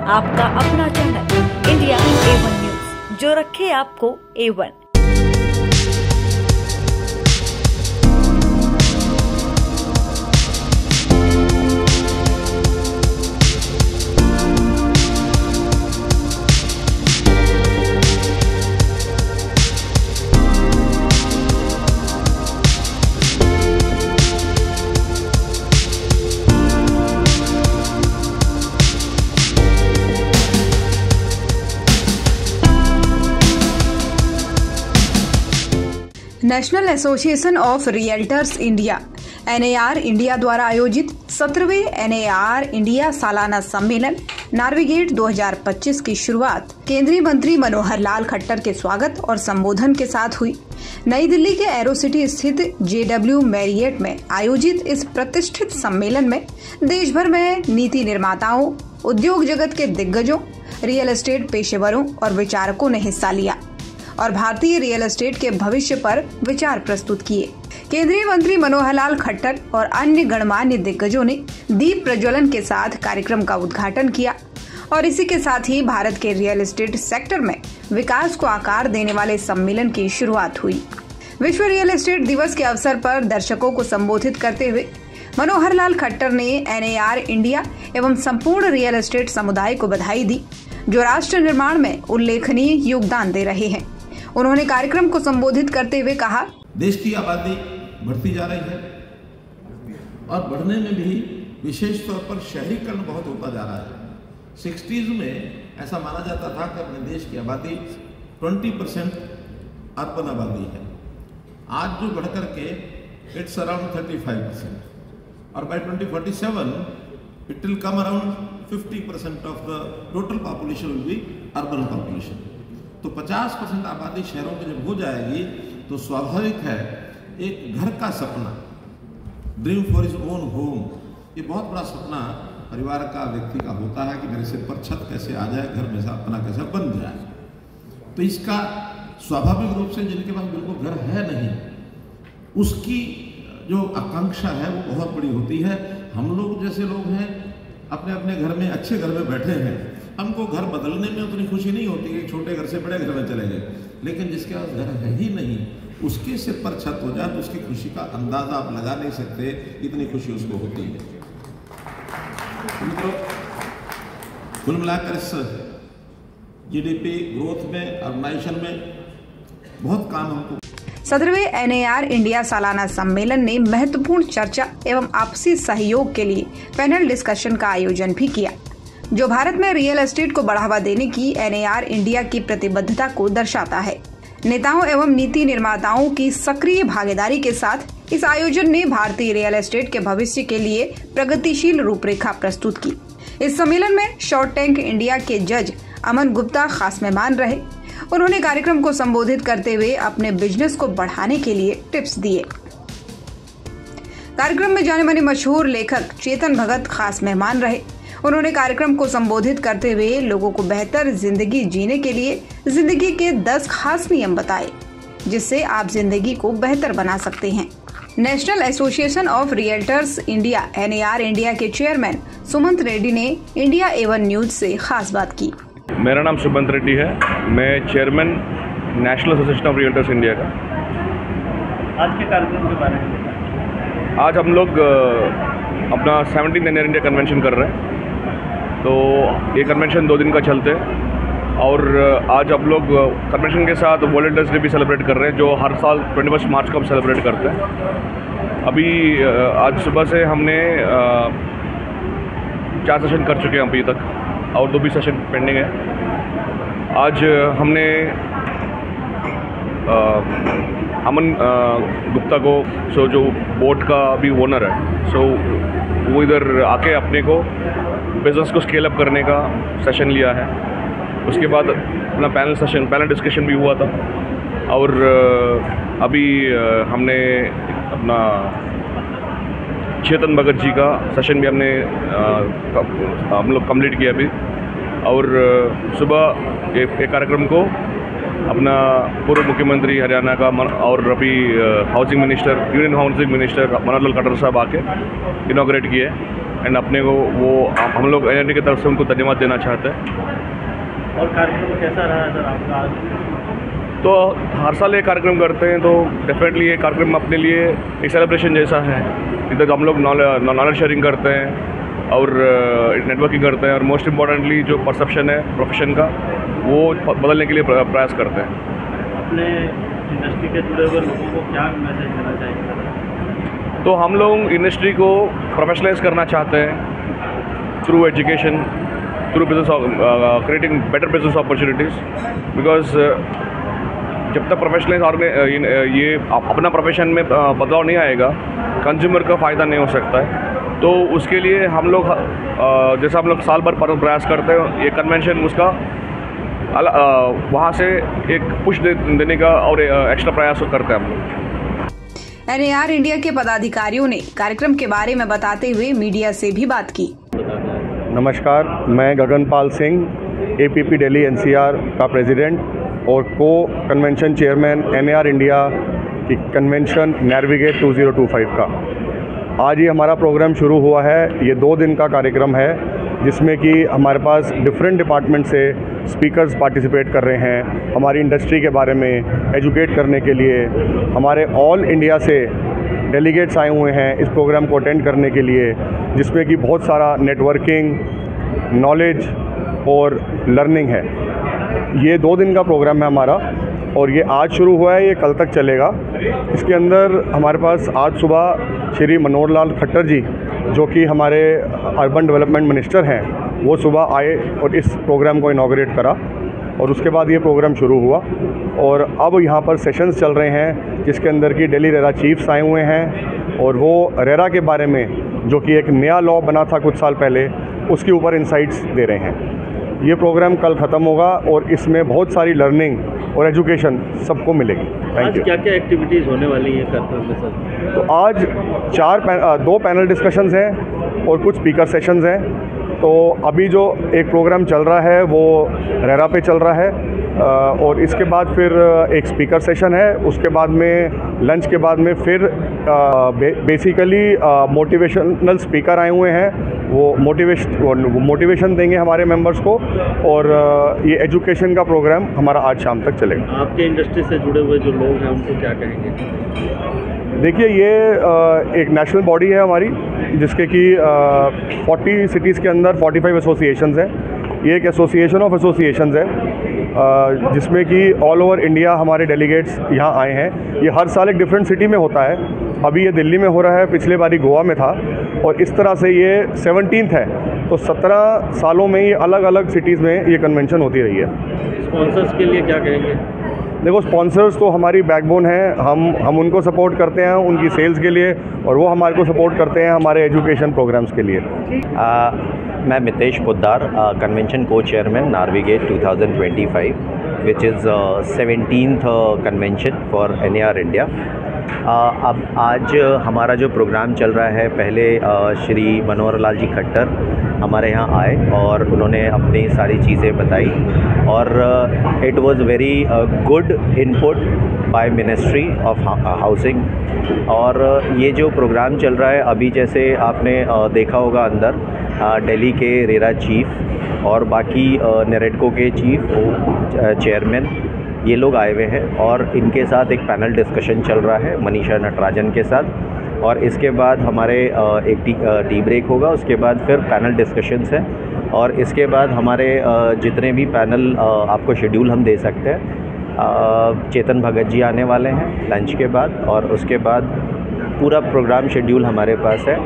आपका अपना channel India A1 news, जो रखे आपको A1। National association of realtors India NAR India द्वारा आयोजित 17वें NAR इंडिया सालाना सम्मेलन नार्विगेट 2025 की शुरुआत केंद्रीय मंत्री मनोहर लाल खट्टर के स्वागत और संबोधन के साथ हुई। नई दिल्ली के एरो सिटी स्थित JW मैरियट में आयोजित इस प्रतिष्ठित सम्मेलन में देश भर में नीति निर्माताओं, उद्योग जगत के दिग्गजों, रियल एस्टेट पेशेवरों और विचारकों ने हिस्सा लिया और भारतीय रियल एस्टेट के भविष्य पर विचार प्रस्तुत किए। केंद्रीय मंत्री मनोहर लाल खट्टर और अन्य गणमान्य दिग्गजों ने दीप प्रज्वलन के साथ कार्यक्रम का उद्घाटन किया और इसी के साथ ही भारत के रियल एस्टेट सेक्टर में विकास को आकार देने वाले सम्मेलन की शुरुआत हुई। विश्व रियल एस्टेट दिवस के अवसर पर दर्शकों को संबोधित करते हुए मनोहर लाल खट्टर ने NAR इंडिया एवं संपूर्ण रियल एस्टेट समुदाय को बधाई दी, जो राष्ट्र निर्माण में उल्लेखनीय योगदान दे रहे हैं। उन्होंने कार्यक्रम को संबोधित करते हुए कहा, देश की आबादी बढ़ती जा रही है और बढ़ने में भी विशेष तौर पर शहरीकरण बहुत होता जा रहा है। 60s में ऐसा माना जाता था कि अपने देश की आबादी 20% अर्बन आबादी है। आज जो बढ़कर के इट्स अराउंड 35% और by 2047 it will come around 50% of the total population will be urban population. तो 50% आबादी शहरों में जब हो जाएगी तो स्वाभाविक है एक घर का सपना, dream for his own home, ये बहुत बड़ा सपना परिवार का, व्यक्ति का होता है कि मेरे सिर पर छत कैसे आ जाए, घर में अपना कैसे बन जाए। तो इसका स्वाभाविक रूप से जिनके पास बिल्कुल घर है नहीं, उसकी जो आकांक्षा है वो बहुत बड़ी होती है। हम लोग जैसे लोग हैं अपने अपने घर में, अच्छे घर में बैठे हैं, हमको घर बदलने में उतनी खुशी नहीं होती कि छोटे घर से बड़े घर में चले गए, लेकिन जिसके पास घर है ही नहीं, उसके सिर पर छत हो जाए तो उसकी खुशी का अंदाजा आप लगा नहीं सकते, इतनी खुशी उसको होती है। तो कुल मिलाकर इस GDP ग्रोथ में, अर्बनाइजेशन में बहुत काम हमको। 17वें NAR इंडिया सालाना सम्मेलन ने महत्वपूर्ण चर्चा एवं आपसी सहयोग के लिए पैनल डिस्कशन का आयोजन भी किया, जो भारत में रियल एस्टेट को बढ़ावा देने की NAR इंडिया की प्रतिबद्धता को दर्शाता है। नेताओं एवं नीति निर्माताओं की सक्रिय भागीदारी के साथ इस आयोजन ने भारतीय रियल एस्टेट के भविष्य के लिए प्रगतिशील रूपरेखा प्रस्तुत की। इस सम्मेलन में शार्क टैंक इंडिया के जज अमन गुप्ता खास मेहमान रहे। उन्होंने कार्यक्रम को संबोधित करते हुए अपने बिजनेस को बढ़ाने के लिए टिप्स दिए। कार्यक्रम में जाने माने मशहूर लेखक चेतन भगत खास मेहमान रहे। उन्होंने कार्यक्रम को संबोधित करते हुए लोगों को बेहतर जिंदगी जीने के लिए जिंदगी के 10 खास नियम बताए, जिससे आप जिंदगी को बेहतर बना सकते हैं। National association of realtors India NAR India के चेयरमैन सुमंत रेड्डी ने इंडिया A1 न्यूज से खास बात की। मेरा नाम सुमंत रेड्डी है, मैं chairman national association of realtors India का। आज के कार्यक्रम के बारे में, आज हम लोग अपना 17th NAR इंडिया कन्वेंशन कर रहे हैं। तो ये कन्वेंशन 2 दिन का चलते हैं और आज हम लोग कन्वेंशन के साथ वॉलंटियर्स डे भी सेलिब्रेट कर रहे हैं, जो हर साल 21 मार्च को हम सेलिब्रेट करते हैं। अभी आज सुबह से हमने 4 सेशन कर चुके हैं अभी तक और 2 भी सेशन पेंडिंग है। आज हमने अमन गुप्ता को, जो बोट का अभी ओनर है, वो इधर आके अपने को बिजनेस को स्केल अप करने का सेशन लिया है। उसके बाद अपना पैनल डिस्कशन भी हुआ था और अभी हमने अपना चेतन भगत जी का सेशन भी हम लोग कंप्लीट किया अभी। और सुबह एक कार्यक्रम को अपना पूर्व मुख्यमंत्री हरियाणा का और अभी housing minister, union housing minister Manohar Lal Khattar sahab आके इनॉग्रेट किए एंड अपने को वो हम लोग NIRI की तरफ से उनको धन्यवाद देना चाहते हैं। और कार्यक्रम कैसा रहा सर आपका आज? तो हर साल ये कार्यक्रम करते हैं, तो डेफिनेटली ये कार्यक्रम अपने लिए एक सेलिब्रेशन जैसा है। इधर हम लोग नॉलेज शेयरिंग करते हैं और नेटवर्किंग करते हैं, और मोस्ट इम्पॉर्टेंटली जो परसेप्शन है प्रोफेशन का वो बदलने के लिए प्रयास करते हैं। अपने इंडस्ट्री के जुड़े हुए लोगों को क्या मैसेज देना चाहिए? तो हम लोग इंडस्ट्री को प्रोफेशनलाइज करना चाहते हैं through education, through business, creating better business opportunities, because जब तक प्रोफेशनलाइज ये अपना प्रोफेशन में बदलाव नहीं आएगा, कंज्यूमर का फ़ायदा नहीं हो सकता है। तो उसके लिए हम लोग जैसा हम लोग साल भर प्रयास करते हैं, ये कन्वेंशन उसका वहाँ से एक पुश देने का और एक्स्ट्रा प्रयास करते हैं हम लोग। NIR इंडिया के पदाधिकारियों ने कार्यक्रम के बारे में बताते हुए मीडिया से भी बात की। नमस्कार, मैं गगनपाल सिंह, APP दिल्ली NCR का प्रेसिडेंट और को कन्वेंशन चेयरमैन NIR इंडिया की कन्वेंशन नेविगेट 2025 का। आज ये हमारा प्रोग्राम शुरू हुआ है। ये 2 दिन का कार्यक्रम है जिसमें कि हमारे पास डिफरेंट डिपार्टमेंट से स्पीकर्स पार्टिसिपेट कर रहे हैं हमारी इंडस्ट्री के बारे में एजुकेट करने के लिए। हमारे ऑल इंडिया से डेलीगेट्स आए हुए हैं इस प्रोग्राम को अटेंड करने के लिए, जिसमें कि बहुत सारा नेटवर्किंग, नॉलेज और लर्निंग है। ये 2 दिन का प्रोग्राम है हमारा और ये आज शुरू हुआ है, ये कल तक चलेगा। इसके अंदर हमारे पास आज सुबह श्री मनोहर लाल खट्टर जी, जो कि हमारे अर्बन डेवलपमेंट मिनिस्टर हैं, वो सुबह आए और इस प्रोग्राम को इनॉग्रेट करा और उसके बाद ये प्रोग्राम शुरू हुआ। और अब यहाँ पर सेशंस चल रहे हैं जिसके अंदर की दिल्ली रेरा चीफ्स आए हुए हैं और वो रेरा के बारे में, जो कि एक नया लॉ बना था कुछ साल पहले, उसके ऊपर इंसाइट्स दे रहे हैं। ये प्रोग्राम कल ख़त्म होगा और इसमें बहुत सारी लर्निंग और एजुकेशन सबको मिलेगी। Thank you. क्या क्या एक्टिविटीज़ होने वाली हैं कार्यक्रम में सर? तो आज 2 पैनल डिस्कशंस हैं और कुछ स्पीकर सेशंस हैं। तो अभी जो एक प्रोग्राम चल रहा है वो रेरा पे चल रहा है और इसके बाद फिर एक स्पीकर सेशन है। उसके बाद में लंच के बाद में फिर बेसिकली मोटिवेशनल स्पीकर आए हुए हैं, वो मोटिवेशन देंगे हमारे मेंबर्स को और ये एजुकेशन का प्रोग्राम हमारा आज शाम तक चलेगा। आपके इंडस्ट्री से जुड़े हुए जो लोग हैं उनको क्या कहेंगे? देखिए, ये एक नेशनल बॉडी है हमारी, जिसके कि 40 सिटीज़ के अंदर 45 एसोसिएशंस हैं। ये एक एसोसिएशन ऑफ एसोसिएशंस है जिसमें कि ऑल ओवर इंडिया हमारे डेलीगेट्स यहाँ आए हैं। ये हर साल एक डिफरेंट सिटी में होता है। अभी ये दिल्ली में हो रहा है, पिछले बारी गोवा में था और इस तरह से ये 17th है। तो 17 सालों में ये अलग अलग सिटीज़ में ये कन्वेंशन होती रही है। स्पॉन्सर्स के लिए क्या कहेंगे? देखो, स्पॉन्सर्स तो हमारी बैकबोन है। हम उनको सपोर्ट करते हैं उनकी सेल्स के लिए और वो हमारे को सपोर्ट करते हैं हमारे एजुकेशन प्रोग्राम्स के लिए। मैं मितेश पोद्दार, कन्वेंशन को चेयरमैन नार्विगेट 2025, which is 17th convention for NIR India. अब आज हमारा जो प्रोग्राम चल रहा है, पहले श्री मनोहर लाल जी खट्टर हमारे यहाँ आए और उन्होंने अपनी सारी चीज़ें बताई और it was very good input by ministry of housing. और ये जो प्रोग्राम चल रहा है अभी, जैसे आपने देखा होगा अंदर, दिल्ली के रेरा चीफ और बाकी नेरेडको के चीफ चेयरमैन, ये लोग आए हुए हैं और इनके साथ एक पैनल डिस्कशन चल रहा है मनीषा नटराजन के साथ। और इसके बाद हमारे एक टी ब्रेक होगा, उसके बाद फिर पैनल डिस्कशंस हैं और इसके बाद हमारे जितने भी पैनल आपको शेड्यूल हम दे सकते हैं। चेतन भगत जी आने वाले हैं लंच के बाद और उसके बाद पूरा प्रोग्राम शेड्यूल हमारे पास है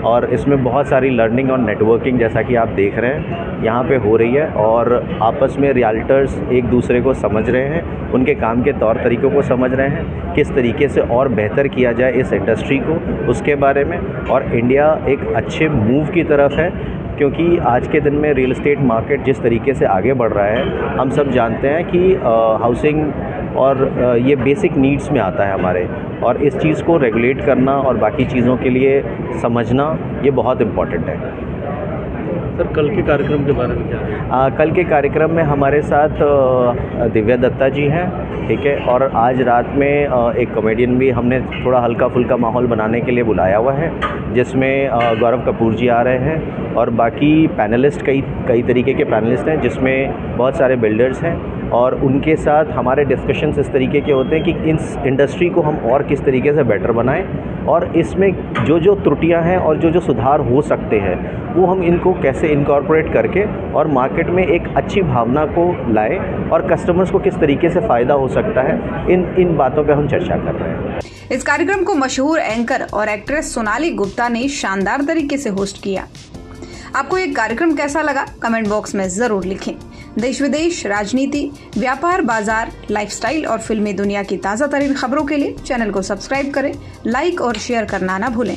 और इसमें बहुत सारी लर्निंग और नेटवर्किंग, जैसा कि आप देख रहे हैं, यहाँ पे हो रही है और आपस में रियल्टर्स एक दूसरे को समझ रहे हैं, उनके काम के तौर तरीक़ों को समझ रहे हैं, किस तरीके से और बेहतर किया जाए इस इंडस्ट्री को, उसके बारे में। और इंडिया एक अच्छे मूव की तरफ है क्योंकि आज के दिन में रियल एस्टेट मार्केट जिस तरीके से आगे बढ़ रहा है, हम सब जानते हैं कि हाउसिंग और ये बेसिक नीड्स में आता है हमारे, और इस चीज़ को रेगुलेट करना और बाकी चीज़ों के लिए समझना ये बहुत इम्पॉर्टेंट है। सर कल के कार्यक्रम के बारे में क्या है? कल के कार्यक्रम में हमारे साथ दिव्या दत्ता जी हैं, ठीक है, और आज रात में एक कॉमेडियन भी हमने थोड़ा हल्का फुल्का माहौल बनाने के लिए बुलाया हुआ है, जिसमें गौरव कपूर जी आ रहे हैं और बाकी पैनलिस्ट कई तरीके के पैनलिस्ट हैं, जिसमें बहुत सारे बिल्डर्स हैं और उनके साथ हमारे डिस्कशंस इस तरीके के होते हैं कि इस इंडस्ट्री को हम और किस तरीके से बेटर बनाएं और इसमें जो त्रुटियां हैं और जो सुधार हो सकते हैं वो हम इनको कैसे इनकॉर्पोरेट करके और मार्केट में एक अच्छी भावना को लाएं और कस्टमर्स को किस तरीके से फ़ायदा हो सकता है, इन बातों पे हम चर्चा कर रहे हैं। इस कार्यक्रम को मशहूर एंकर और एक्ट्रेस सोनाली गुप्ता ने शानदार तरीके से होस्ट किया। आपको ये कार्यक्रम कैसा लगा कमेंट बॉक्स में जरूर लिखें। देश विदेश, राजनीति, व्यापार, बाजार, लाइफस्टाइल और फिल्मी दुनिया की ताज़ा तरीन खबरों के लिए चैनल को सब्सक्राइब करें, लाइक और शेयर करना ना भूलें।